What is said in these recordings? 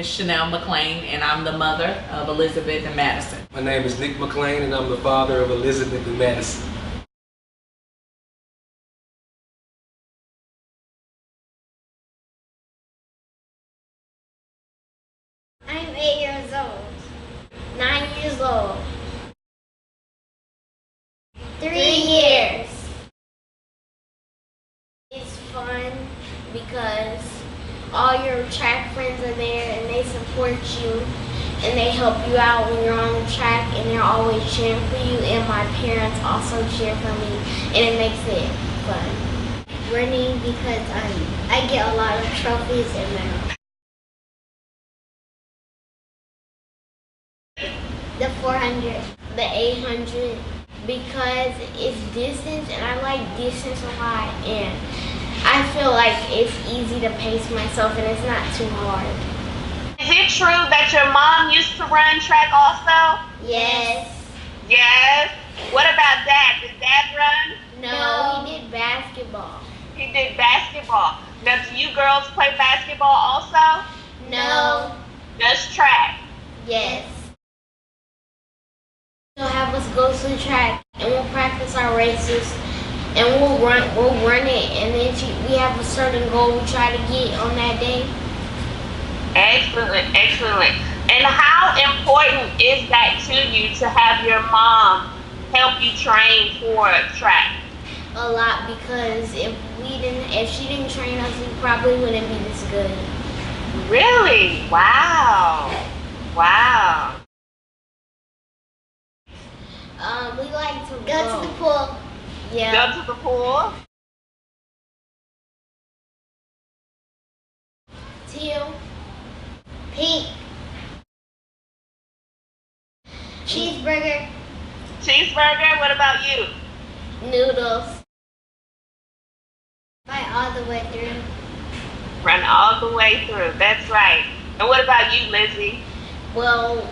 is Chanel McClain, and I'm the mother of Elizabeth and Madison. My name is Nick McClain, and I'm the father of Elizabeth and Madison. I'm 8 years old. 9 years old. 3 years. It's fun because all your track friends are there and they support you and they help you out when you're on the track and they're always cheering for you, and my parents also cheer for me, and it makes it fun. Running because I get a lot of trophies and medals. The 400, the 800, because it's distance and I like distance a lot, and I feel like it's easy to pace myself and it's not too hard. Is it true that your mom used to run track also? Yes. Yes. What about Dad? Did Dad run? No, he did basketball. He did basketball. Now, do you girls play basketball also? No. Just track. Yes. They'll have us go to the track and we'll practice our races and we'll run it, and then we have a certain goal we try to get on that day. Excellent, excellent. And how important is that to you to have your mom help you train for track? A lot, because if she didn't train us, we probably wouldn't be this good. Really? Wow. Wow. We like to go to the pool. Yeah. Go to the pool? Teal. Pink. Cheeseburger. Cheeseburger? What about you? Noodles. Fight all the way through. Run all the way through. That's right. And what about you, Lizzie? Well,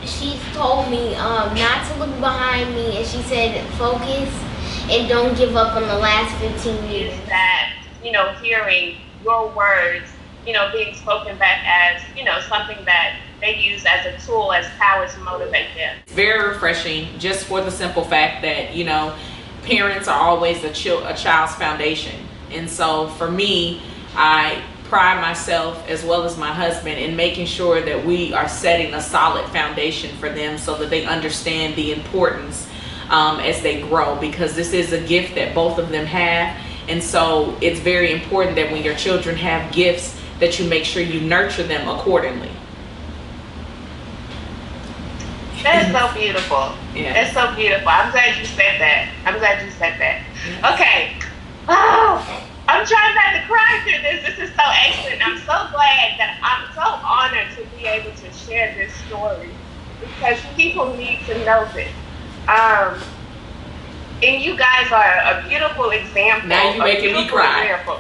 she told me not to look behind me, and she said focus and don't give up on the last 15 years. Is that, hearing your words, being spoken back as, something that they use as a tool, as power to motivate them. It's very refreshing, just for the simple fact that, parents are always a child's foundation. And so for me, I pride myself, as well as my husband, in making sure that we are setting a solid foundation for them so that they understand the importance as they grow, because this is a gift that both of them have. And so it's very important that when your children have gifts, that you make sure you nurture them accordingly. That's so beautiful. Yeah. That's so beautiful. I'm glad you said that. Okay. Oh, I'm trying not to cry through this. This is so excellent. I'm so glad that I'm so honored to be able to share this story, because people need to know this. And you guys are a beautiful example. Now you're making me cry. Example.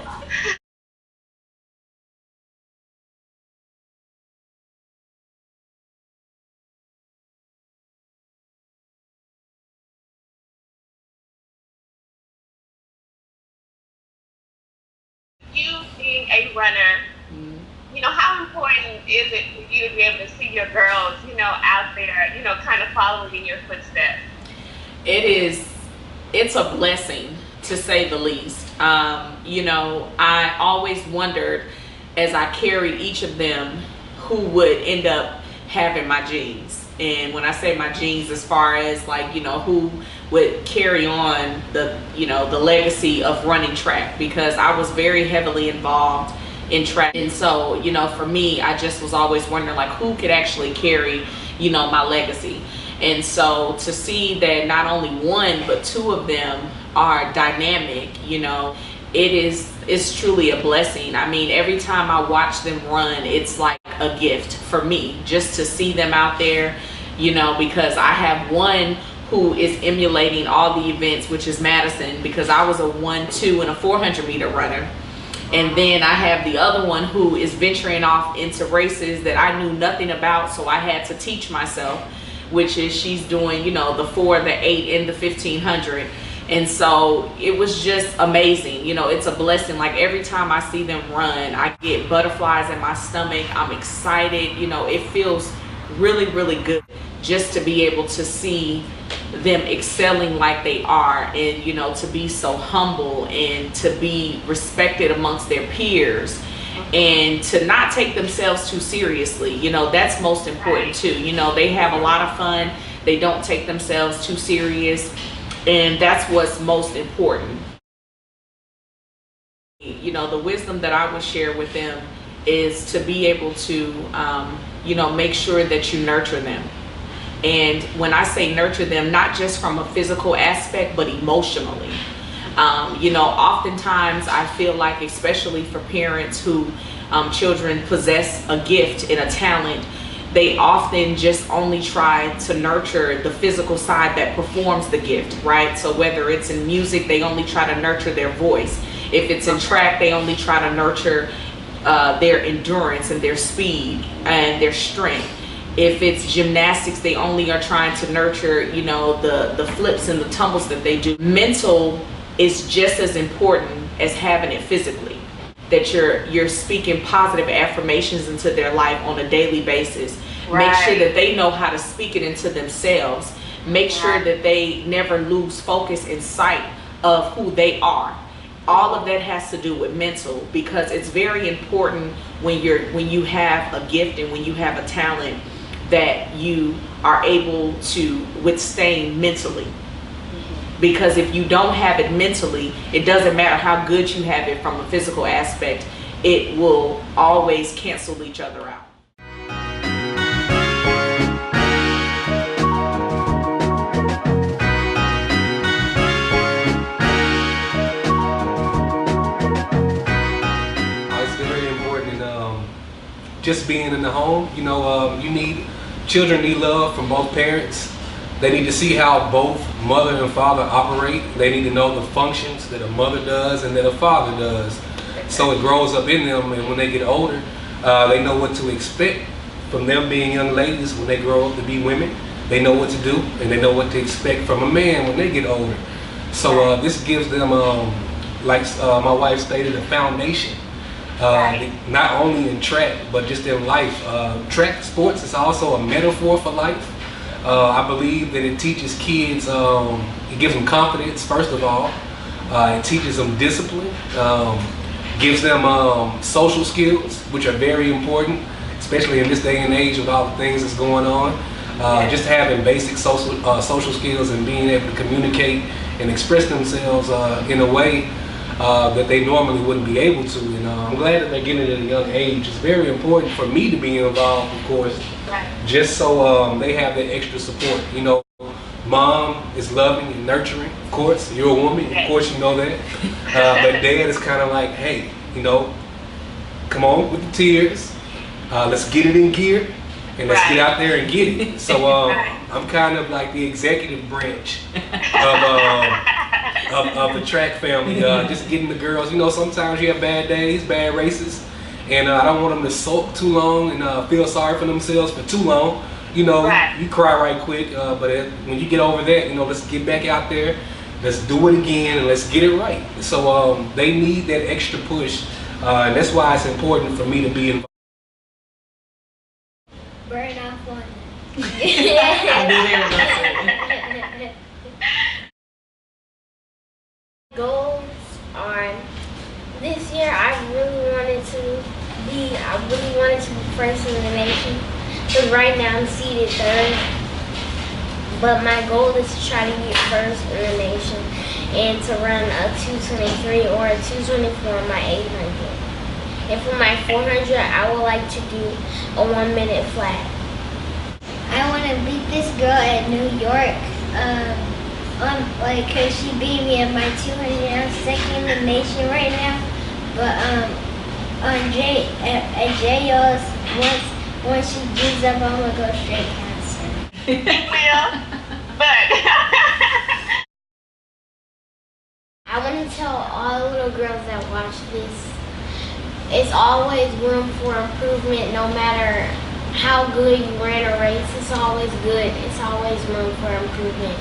You being a runner, how important is it for you to be able to see your girls, out there, kind of following in your footsteps? It's a blessing, to say the least. I always wondered, as I carried each of them, who would end up having my genes. And when I say my genes, as far as who would carry on the legacy of running track, because I was very heavily involved in track. And so, for me, I just was always wondering, who could actually carry, my legacy. And so to see that not only one, but two of them are dynamic, it's truly a blessing. I mean, every time I watch them run, it's like a gift for me, just to see them out there, because I have one who is emulating all the events, which is Madison, because I was a 1, 2, and a 400 meter runner. And then I have the other one who is venturing off into races that I knew nothing about, so I had to teach myself, which is she's doing, the 4, the 8, and the 1500. And so it was just amazing. You know, it's a blessing. Like every time I see them run, I get butterflies in my stomach. I'm excited. You know, it feels really, really good just to be able to see them excelling like they are, and you know, to be so humble and to be respected amongst their peers, and to not take themselves too seriously. You know, that's most important too. You know, they have a lot of fun. They don't take themselves too serious, and that's what's most important. You know, the wisdom that I would share with them is to be able to you know, make sure that you nurture them. And when I say nurture them, not just from a physical aspect, but emotionally. You know, oftentimes I feel like, especially for parents who children possess a gift and a talent, they often just only try to nurture the physical side that performs the gift, right? So whether it's in music, they only try to nurture their voice. If it's in track, they only try to nurture their endurance and their speed and their strength. If it's gymnastics, they only are trying to nurture, you know, the flips and the tumbles that they do. Mental is just as important as having it physically. That you're speaking positive affirmations into their life on a daily basis. Right. Make sure that they know how to speak it into themselves. Make sure that they never lose focus and sight of who they are. All of that has to do with mental, because it's very important when you have a gift and when you have a talent that you are able to withstand mentally. Because if you don't have it mentally, it doesn't matter how good you have it from a physical aspect, it will always cancel each other out. It's very important, just being in the home. You know, children need love from both parents. They need to see how both mother and father operate. They need to know the functions that a mother does and that a father does. So it grows up in them, and when they get older, they know what to expect from them being young ladies. When they grow up to be women, they know what to do, and they know what to expect from a man when they get older. So this gives them, like my wife stated, a foundation. Not only in track, but just in life. Track sports is also a metaphor for life. I believe that it teaches kids, it gives them confidence, first of all. It teaches them discipline, gives them social skills, which are very important, especially in this day and age with all the things that's going on. Just having basic social skills and being able to communicate and express themselves in a way that they normally wouldn't be able to. And I'm glad that they're getting it at a young age. It's very important for me to be involved, of course, just so they have that extra support. You know, mom is loving and nurturing, of course. You're a woman, of course you know that. But dad is kind of like, hey, you know, come on with the tears. Let's get it in gear, and let's get out there and get it. So I'm kind of like the executive branch of the track family, just getting the girls. You know, sometimes you have bad days, bad races, and I don't want them to sulk too long and feel sorry for themselves for too long. You know, you cry right quick, but when you get over that, you know, let's get back out there, let's do it again, and let's get it right. So they need that extra push, and that's why it's important for me to be involved. Burn off one. Goals are, this year I really wanted to be first in the nation. Because right now I'm seeded third. But my goal is to try to get first in the nation and to run a 2:23 or a 2:24 in my 800. And for my 400, I would like to do a 1 minute flat. I want to beat this girl at New York, cause she beat me at my 200. I'm second in the nation right now, but at JO's, once she gives up, I'm gonna go straight cancer. Well, but I want to tell all the little girls that watch this, it's always room for improvement. No matter how good you ran a race, it's always good. It's always room for improvement.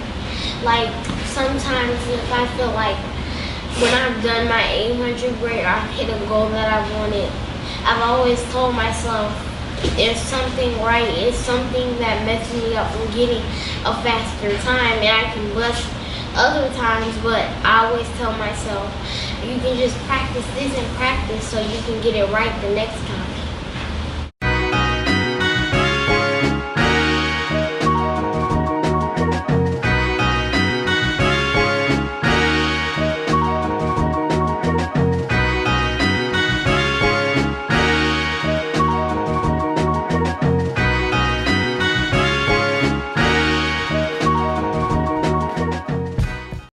Like sometimes if I feel like when I've done my 800 grade, I've hit a goal that I wanted, I've always told myself there's something right, it's something that messes me up from getting a faster time, and I can bust other times, but I always tell myself you can just practice this and practice so you can get it right the next time.